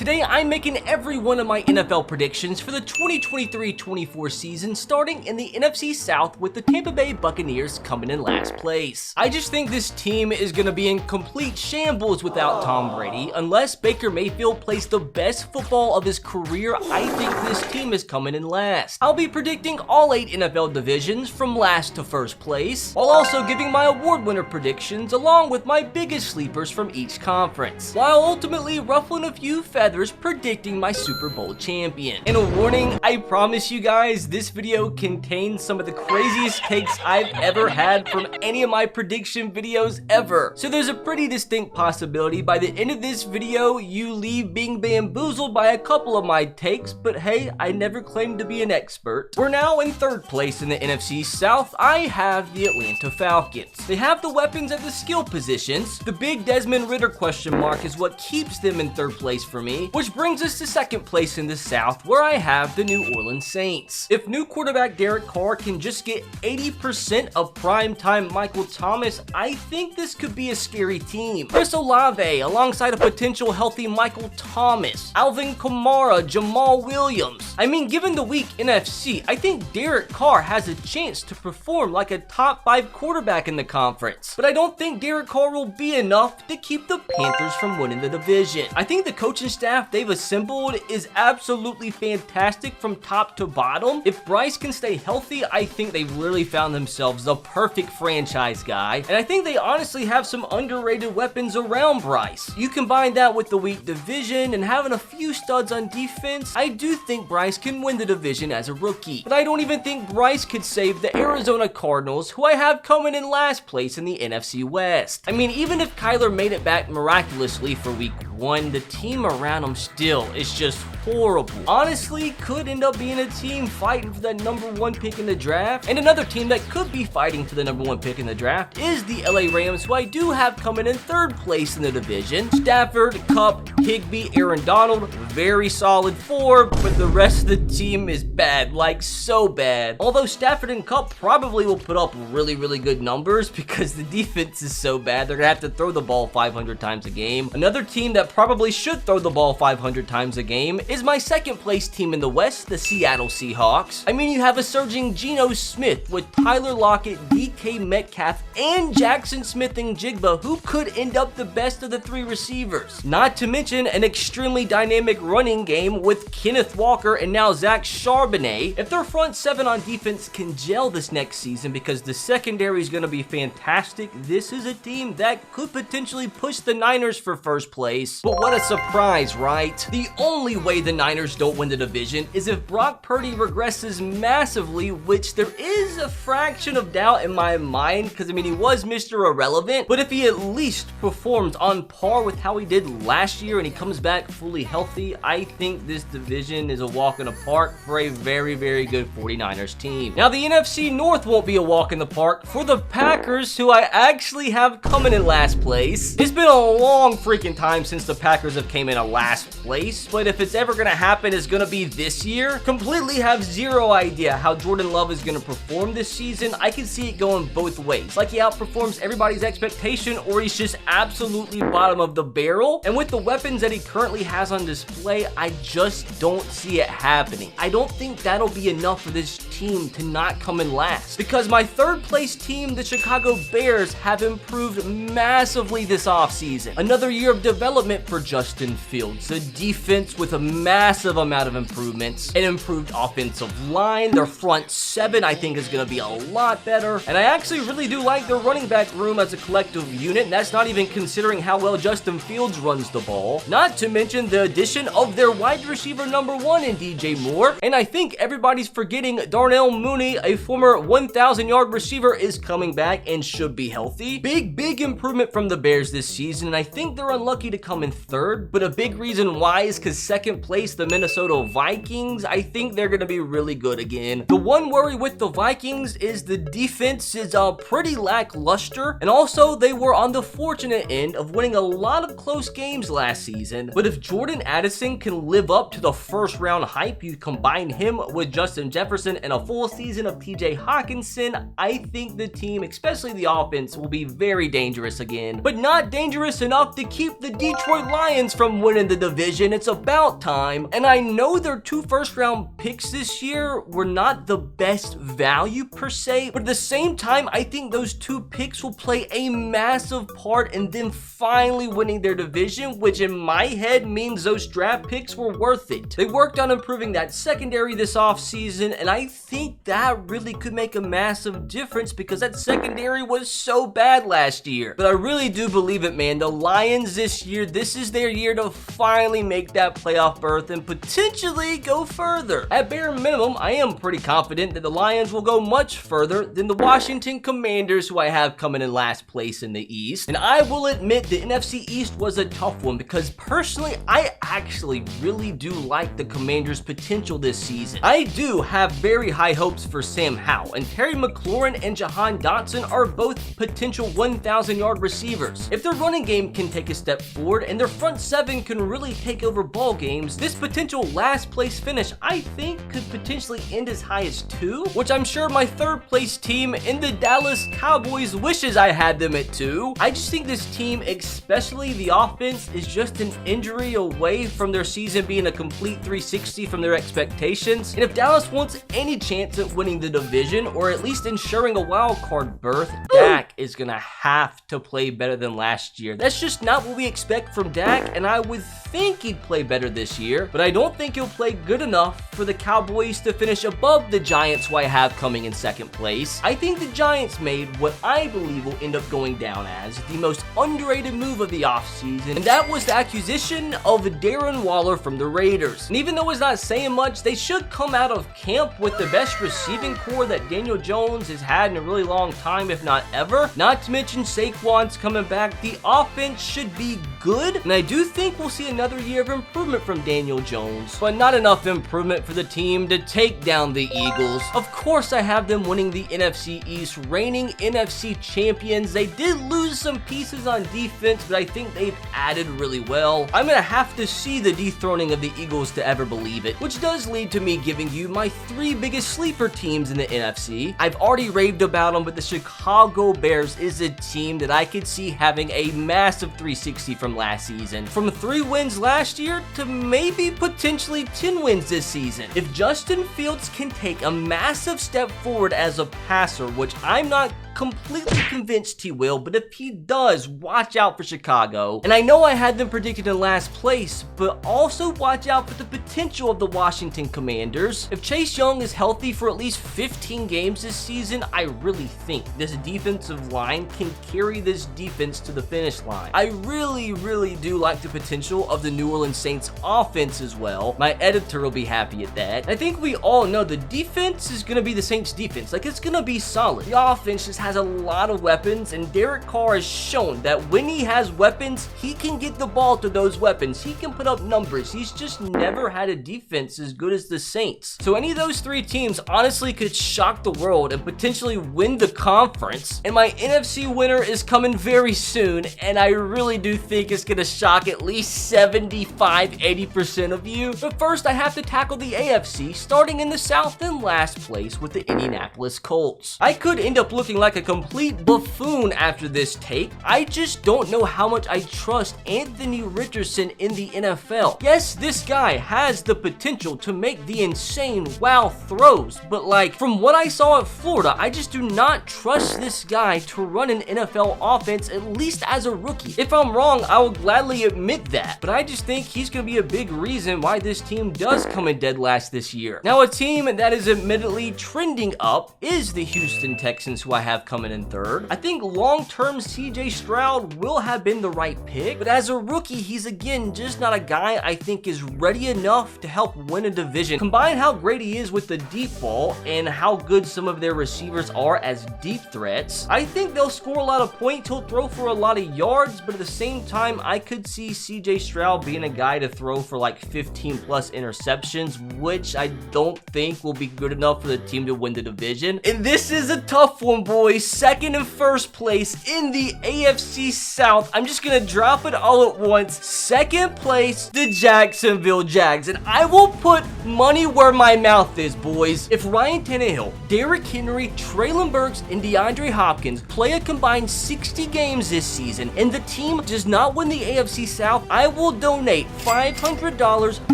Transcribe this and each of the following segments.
Today, I'm making every one of my NFL predictions for the 2023-24 season, starting in the NFC South with the Tampa Bay Buccaneers coming in last place. I just think this team is going to be in complete shambles without Tom Brady. Unless Baker Mayfield plays the best football of his career, I think this team is coming in last. I'll be predicting all 8 NFL divisions from last to first place, while also giving my award winner predictions along with my biggest sleepers from each conference, while ultimately ruffling a few feathers predicting my Super Bowl champion. And a warning, I promise you guys, this video contains some of the craziest takes I've ever had from any of my prediction videos ever. So there's a pretty distinct possibility by the end of this video, you leave being bamboozled by a couple of my takes, but hey, I never claimed to be an expert. We're now in 3rd place in the NFC South. I have the Atlanta Falcons. They have the weapons at the skill positions. The big Desmond Ridder question mark is what keeps them in 3rd place for me, which brings us to 2nd place in the South, where I have the New Orleans Saints. If new quarterback Derek Carr can just get 80% of primetime Michael Thomas, I think this could be a scary team. Chris Olave alongside a potential healthy Michael Thomas, Alvin Kamara, Jamal Williams. I mean, given the weak NFC, I think Derek Carr has a chance to perform like a top 5 quarterback in the conference. But I don't think Derek Carr will be enough to keep the Panthers from winning the division. I think the coaching staff they've assembled is absolutely fantastic from top to bottom. If Bryce can stay healthy, I think they've really found themselves the perfect franchise guy. And I think they honestly have some underrated weapons around Bryce. You combine that with the weak division and having a few studs on defense, I do think Bryce can win the division as a rookie. But I don't even think Bryce could save the Arizona Cardinals, who I have coming in last place in the NFC West. I mean, even if Kyler made it back miraculously for week 1, the team around him still is just horrible. Honestly, could end up being a team fighting for that number 1 pick in the draft. And another team that could be fighting for the number 1 pick in the draft is the LA Rams, who I do have coming in 3rd place in the division. Stafford, Kupp, Higbee, Aaron Donald, very solid 4, but the rest of the team is bad, like so bad. Although Stafford and Kupp probably will put up really good numbers because the defense is so bad, they're gonna have to throw the ball 500 times a game. Another team that probably should throw the ball 500 times a game is my 2nd place team in the West, the Seattle Seahawks. I mean, you have a surging Geno Smith with Tyler Lockett, DK Metcalf, and Jackson Smith and Jigba, who could end up the best of the 3 receivers. Not to mention an extremely dynamic running game with Kenneth Walker and now Zach Charbonnet. If their front 7 on defense can gel this next season, because the secondary is going to be fantastic, this is a team that could potentially push the Niners for 1st place. But what a surprise, right? The only way the Niners don't win the division is if Brock Purdy regresses massively, which there is a fraction of doubt in my mind, because I mean, he was Mr. Irrelevant, but if he at least performs on par with how he did last year and he comes back fully healthy, I think this division is a walk in the park for a very good 49ers team. Now, the NFC North won't be a walk in the park for the Packers, who I actually have coming in last place. It's been a long freaking time since the Packers have came in a last place, but if it's ever gonna happen, it's gonna be this year. Completely have zero idea how Jordan Love is gonna perform this season. I can see it going both ways. Like he outperforms everybody's expectation, or he's just absolutely bottom of the barrel. And with the weapons that he currently has on display, I just don't see it happening. I don't think that'll be enough for this team to not come in last, because my 3rd place team, the Chicago Bears, have improved massively this offseason. Another year of development for Justin Fields, a defense with a massive amount of improvements, an improved offensive line, their front 7 I think is going to be a lot better, and I actually really do like their running back room as a collective unit, and that's not even considering how well Justin Fields runs the ball. Not to mention the addition of their wide receiver number 1 in DJ Moore, and I think everybody's forgetting Darnell Mooney, a former 1,000-yard receiver, is coming back and should be healthy. Big improvement from the Bears this season, and I think they're unlucky to come in 3rd, but a big reason why is because 2nd place, the Minnesota Vikings, I think they're going to be really good again. The one worry with the Vikings is the defense is pretty lackluster, and also they were on the fortunate end of winning a lot of close games last season. But if Jordan Addison can live up to the 1st round hype, you combine him with Justin Jefferson and a a full season of TJ Hawkinson, I think the team, especially the offense, will be very dangerous again. But not dangerous enough to keep the Detroit Lions from winning the division. It's about time. And I know their 2 first-round picks this year were not the best value per se, but at the same time, I think those 2 picks will play a massive part in them finally winning their division, which in my head means those draft picks were worth it. They worked on improving that secondary this offseason, and I think that really could make a massive difference because that secondary was so bad last year. But I really do believe it, man. The Lions this year, this is their year to finally make that playoff berth and potentially go further. At bare minimum, I am pretty confident that the Lions will go much further than the Washington Commanders, who I have coming in last place in the East. And I will admit the NFC East was a tough one because personally, I actually really do like the Commanders' potential this season. I do have very high hopes for Sam Howell, and Terry McLaurin and Jahan Dotson are both potential 1,000-yard receivers. If their running game can take a step forward and their front 7 can really take over ball games, this potential last place finish I think could potentially end as high as 2, which I'm sure my 3rd place team in the Dallas Cowboys wishes I had them at 2. I just think this team, especially the offense, is just an injury away from their season being a complete 360 from their expectations. And if Dallas wants any chance at winning the division, or at least ensuring a wild card berth, Dak is gonna have to play better than last year. That's just not what we expect from Dak, and I would think he'd play better this year, but I don't think he'll play good enough for the Cowboys to finish above the Giants, who I have coming in 2nd place. I think the Giants made what I believe will end up going down as the most underrated move of the offseason, and that was the acquisition of Darren Waller from the Raiders. And even though it's not saying much, they should come out of camp with the best receiving core that Daniel Jones has had in a really long time, if not ever. Not to mention Saquon's coming back. The offense should be good, and I do think we'll see another year of improvement from Daniel Jones, but not enough improvement for the team to take down the Eagles. Of course, I have them winning the NFC East, reigning NFC champions. They did lose some pieces on defense, but I think they've added really well. I'm gonna have to see the dethroning of the Eagles to ever believe it, which does lead to me giving you my 3 biggest sleeper teams in the NFC. I've already raved about them, but the Chicago Bears is a team that I could see having a massive 360 from last season. From 3 wins last year to maybe potentially 10 wins this season. If Justin Fields can take a massive step forward as a passer, which I'm not completely convinced he will, but if he does, watch out for Chicago. And I know I had them predicted in last place, but also watch out for the potential of the Washington Commanders. If Chase Young is healthy for at least 15 games this season, I really think this defensive line can carry this defense to the finish line. I really do like the potential of the New Orleans Saints offense as well. My editor will be happy at that. I think we all know the defense is going to be the Saints defense. Like, it's going to be solid. The offense just has a lot of weapons, and Derek Carr has shown that when he has weapons, he can get the ball to those weapons. He can put up numbers. He's just never had a defense as good as the Saints. So any of those 3 teams honestly could shock the world and potentially win the conference. And my NFC winner is coming very soon, and I really do think it's going to shock at least 75-80% of you. But first, I have to tackle the AFC, starting in the South in last place with the Indianapolis Colts. I could end up looking like a complete buffoon after this take. I just don't know how much I trust Anthony Richardson in the NFL. Yes, this guy has the potential to make the insane wow throws, but like, from what I saw at Florida, I just do not trust this guy to run an NFL offense, at least as a rookie. If I'm wrong, I will gladly admit that, but I just think he's going to be a big reason why this team does come in dead last this year. Now, a team that is admittedly trending up is the Houston Texans, who I have coming in 3rd. I think long-term CJ Stroud will have been the right pick, but as a rookie, he's again just not a guy I think is ready enough to help win a division. Combine how great he is with the deep ball and how good some of their receivers are as deep threats, I think they'll score a lot of points. He'll throw for a lot of yards, but at the same time, I could see CJ Stroud being a guy to throw for like 15 plus interceptions, which I don't think will be good enough for the team to win the division. And this is a tough one, boys. boys, second and first place in the AFC South. I'm just gonna drop it all at once. Second place, the Jacksonville Jags. And I will put money where my mouth is, boys. If Ryan Tannehill, Derrick Henry, Treylon Burks, and DeAndre Hopkins play a combined 60 games this season and the team does not win the AFC South, I will donate $500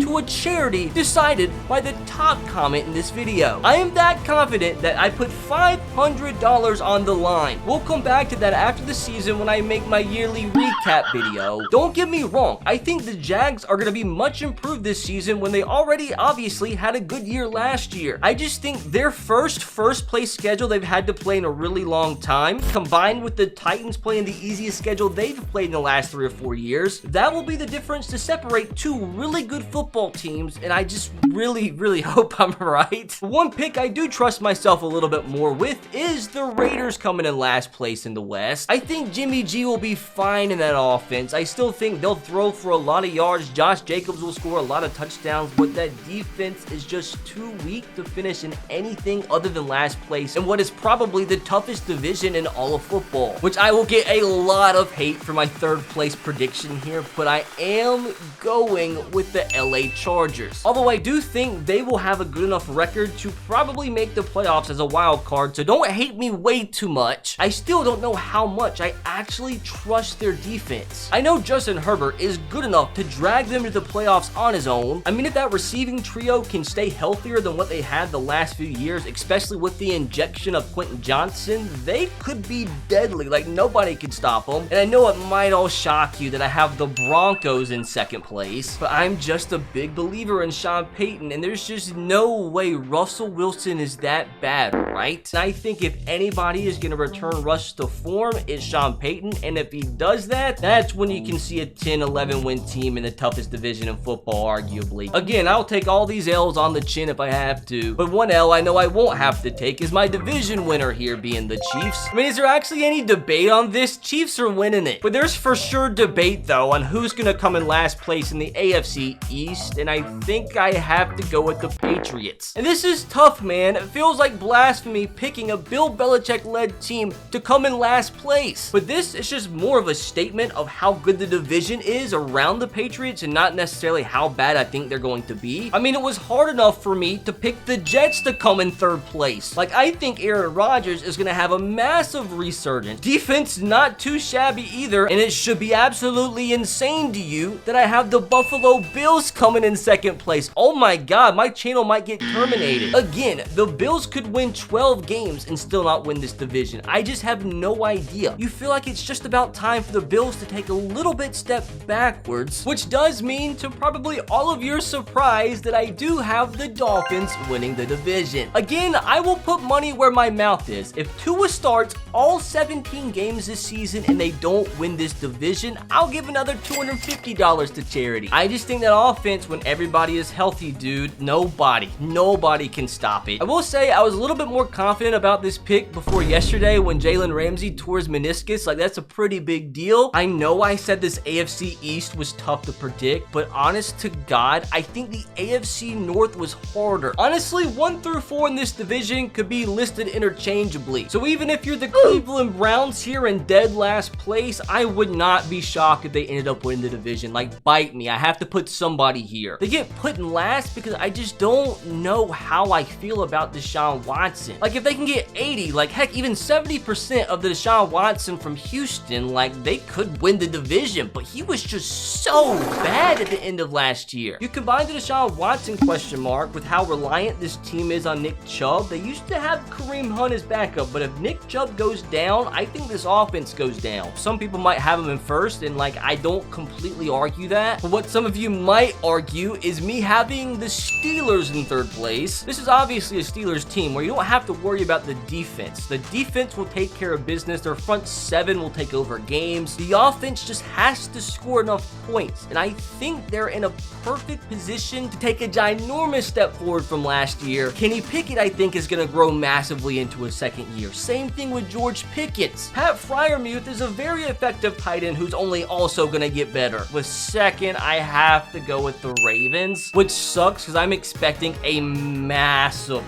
to a charity decided by the top comment in this video. I am that confident that I put $500 on the line. We'll come back to that after the season when I make my yearly recap video. Don't get me wrong, I think the Jags are going to be much improved this season when they already obviously had a good year last year. I just think their first place schedule they've had to play in a really long time, combined with the Titans playing the easiest schedule they've played in the last 3 or 4 years, that will be the difference to separate two really good football teams, and I just really hope I'm right. One pick I do trust myself a little bit more with is the Raiders coming in last place in the West. I think Jimmy G will be fine in that offense. I still think they'll throw for a lot of yards. Josh Jacobs will score a lot of touchdowns, but that defense is just too weak to finish in anything other than last place in what is probably the toughest division in all of football, which I will get a lot of hate for my third place prediction here, but I am going with the LA Chargers. Although I do think they will have a good enough record to probably make the playoffs as a wild card, so don't hate me way too much. I still don't know how much I actually trust their defense. I know Justin Herbert is good enough to drag them to the playoffs on his own. I mean, if that receiving trio can stay healthier than what they had the last few years, especially with the injection of Quentin Johnson, they could be deadly. Like, nobody could stop them. And I know it might all shock you that I have the Broncos in second place, but I'm just a big believer in Sean Payton, and there's just no way Russell Wilson is that bad, right? And I think if anybody is going to return Russ to form, it's Sean Payton, and if he does that, that's when you can see a 10-11 win team in the toughest division in football, arguably. Again, I'll take all these L's on the chin if I have to, but one L I know I won't have to take is my division winner here being the Chiefs. I mean, is there actually any debate on this? Chiefs are winning it, but there's for sure debate though on who's going to come in last place in the AFC East, and I think I have to go with the Patriots. And this is tough, man. It feels like blasphemy picking a Bill Belichick-led team to come in last place, but this is just more of a statement of how good the division is around the Patriots and not necessarily how bad I think they're going to be. I mean, it was hard enough for me to pick the Jets to come in third place. Like, I think Aaron Rodgers is going to have a massive resurgence. Defense not too shabby either, and it should be absolutely insane to you that I have the Buffalo Bills coming in second place. Oh my god, my channel might get terminated. Again, the Bills could win 12 games and still not win this division. I just have no idea. You feel like it's just about time for the Bills to take a little bit step backwards, which does mean to probably all of your surprise that I do have the Dolphins winning the division. Again, I will put money where my mouth is. If Tua starts all 17 games this season and they don't win this division, I'll give another $250 to charity. I just think that offense, when everybody is healthy, dude, nobody can stop it. I will say I was a little bit more confident about this pick before yesterday when Jalen Ramsey tore his meniscus. Like, that's a pretty big deal. I know I said this AFC East was tough to predict, but honest to God, I think the AFC North was harder. Honestly, 1 through 4 in this division could be listed interchangeably. So even if you're the Cleveland Browns here in dead last place, I would not be shocked if they ended up winning the division. Like, bite me. I have to put somebody here. They get put in last because I just don't know how I feel about Deshaun Watson. Like, if they can get 80, like, heck, even 70% of the Deshaun Watson from Houston, like, they could win the division, but he was just so bad at the end of last year. You combine the Deshaun Watson question mark with how reliant this team is on Nick Chubb. They used to have Kareem Hunt as backup, but if Nick Chubb goes down, I think this offense goes down. Some people might have him in first, and like, I don't completely argue that, but what some of you might argue is me having the Steelers in third place. This is obviously a Steelers team where you don't have to worry about the defense. The defense will take care of business. Their front seven will take over games. The offense just has to score enough points, and I think they're in a perfect position to take a ginormous step forward from last year. Kenny Pickett, I think, is going to grow massively into a second year. Same thing with George Pickens. Pat Freiermuth is a very effective tight end who's only also going to get better. With second, I have to go with the Ravens, which sucks because I'm expecting a massive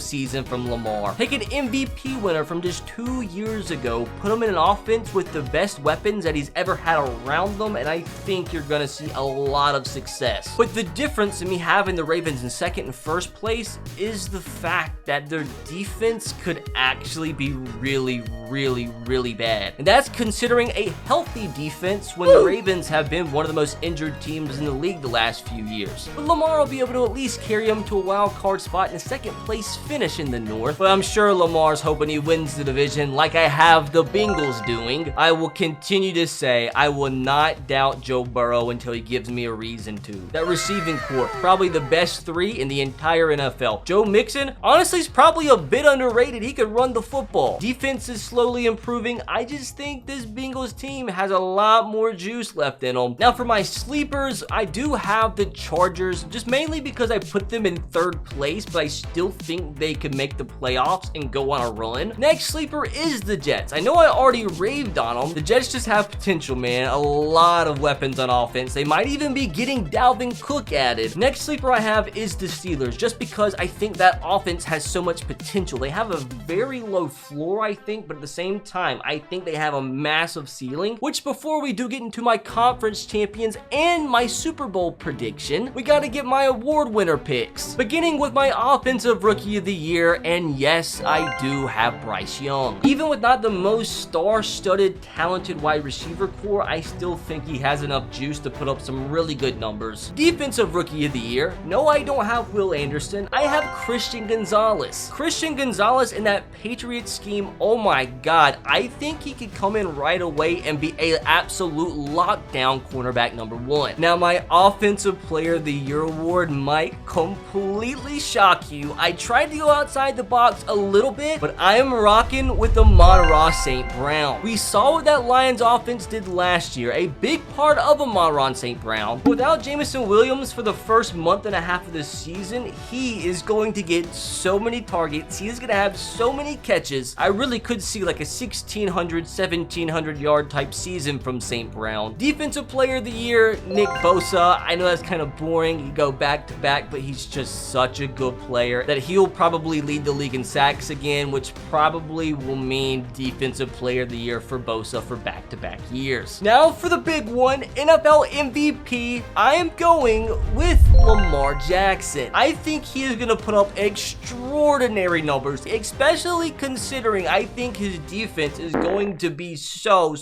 season from Lamar. Take an MVP MVP winner from just 2 years ago, put him in an offense with the best weapons that he's ever had around them, and I think you're gonna see a lot of success. But the difference in me having the Ravens in second and first place is the fact that their defense could actually be really bad. And that's considering a healthy defense when the Ravens have been one of the most injured teams in the league the last few years. But Lamar will be able to at least carry him to a wild card spot and a second place finish in the North. But I'm sure Lamar's hoping he wins the division like I have the Bengals doing. I will continue to say I will not doubt Joe Burrow until he gives me a reason to. That receiving corps, probably the best 3 in the entire NFL. Joe Mixon, honestly, is probably a bit underrated. He could run the football. Defense is slowly improving. I just think this Bengals team has a lot more juice left in them. Now for my sleepers, I do have the Chargers, just mainly because I put them in 3rd place, but I still think they could make the playoffs and go on a run. Next sleeper is the Jets. I know I already raved on them. The Jets just have potential, man. A lot of weapons on offense. They might even be getting Dalvin Cook added. Next sleeper I have is the Steelers, just because I think that offense has so much potential. They have a very low floor, I think, but at the same time, I think they have a massive ceiling. Which, before we do get into my conference champions and my Super Bowl prediction, we got to get my award winner picks. Beginning with my offensive rookie of the year, and yes, I do have Bryce Young. Even with not the most star-studded, talented wide receiver core, I still think he has enough juice to put up some really good numbers. Defensive rookie of the year, no, I don't have Will Anderson. I have Christian Gonzalez. Christian Gonzalez in that Patriots scheme, oh my god, I think he could come in right away and be an absolute lockdown cornerback number 1. Now, my offensive player of the year award might completely shock you. I tried to go outside the box a little bit, but I am rocking with the Amon-Ra St. Brown. We saw what that Lions offense did last year, a big part of Amon-Ra St. Brown. Without Jameson Williams for the first month and a half of the season, he is going to get so many targets. He is going to have so many catches. I really could see like a 1,600, 1,700 yard type season from St. Brown. Defensive player of the year, Nick Bosa. I know that's kind of boring. You go back to back, but he's just such a good player that he'll probably lead the league in sacks again, which probably will mean defensive player of the year for Bosa for back-to-back years. Now for the big one, NFL MVP, I am going with Lamar Jackson. I think he is going to put up extraordinary numbers, especially considering I think his defense is going to be so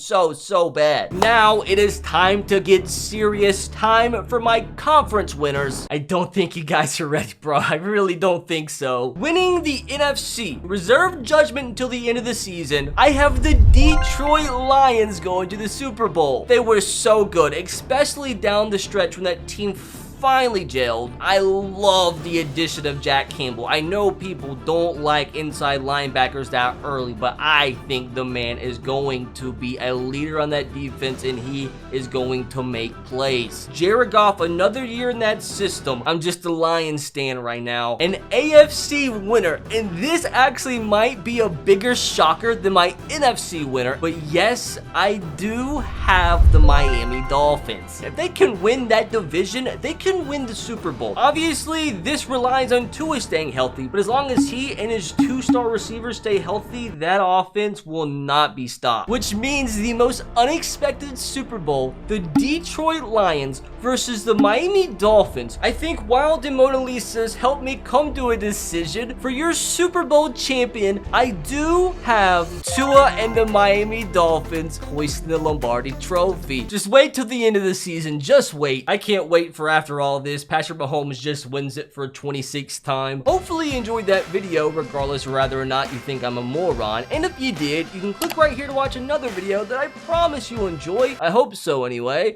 bad. Now it is time to get serious. Time for my conference winners. I don't think you guys are ready, bro. I really don't think so. Winning the NFC, reserve judgment until the end of the season, I have the Detroit Lions going to the Super Bowl. They were so good, especially down the stretch when that team finally gelled. I love the addition of Jack Campbell. I know people don't like inside linebackers that early, but I think the man is going to be a leader on that defense, and he is going to make plays. Jared Goff, another year in that system. I'm just a Lions stan right now. An AFC winner, and this actually might be a bigger shocker than my NFC winner, but yes, I do have the Miami Dolphins. If they can win that division, they can win the Super Bowl. Obviously, this relies on Tua staying healthy, but as long as he and his 2-star receivers stay healthy, that offense will not be stopped. Which means the most unexpected Super Bowl, the Detroit Lions versus the Miami Dolphins. I think Wild and Mona Lisa's helped me come to a decision. For your Super Bowl champion, I do have Tua and the Miami Dolphins hoisting the Lombardi Trophy. Just wait till the end of the season. Just wait. I can't wait for after all this. Patrick Mahomes just wins it for a 26th time. Hopefully you enjoyed that video, regardless of whether or not you think I'm a moron. And if you did, you can click right here to watch another video that I promise you'll enjoy. I hope so anyway.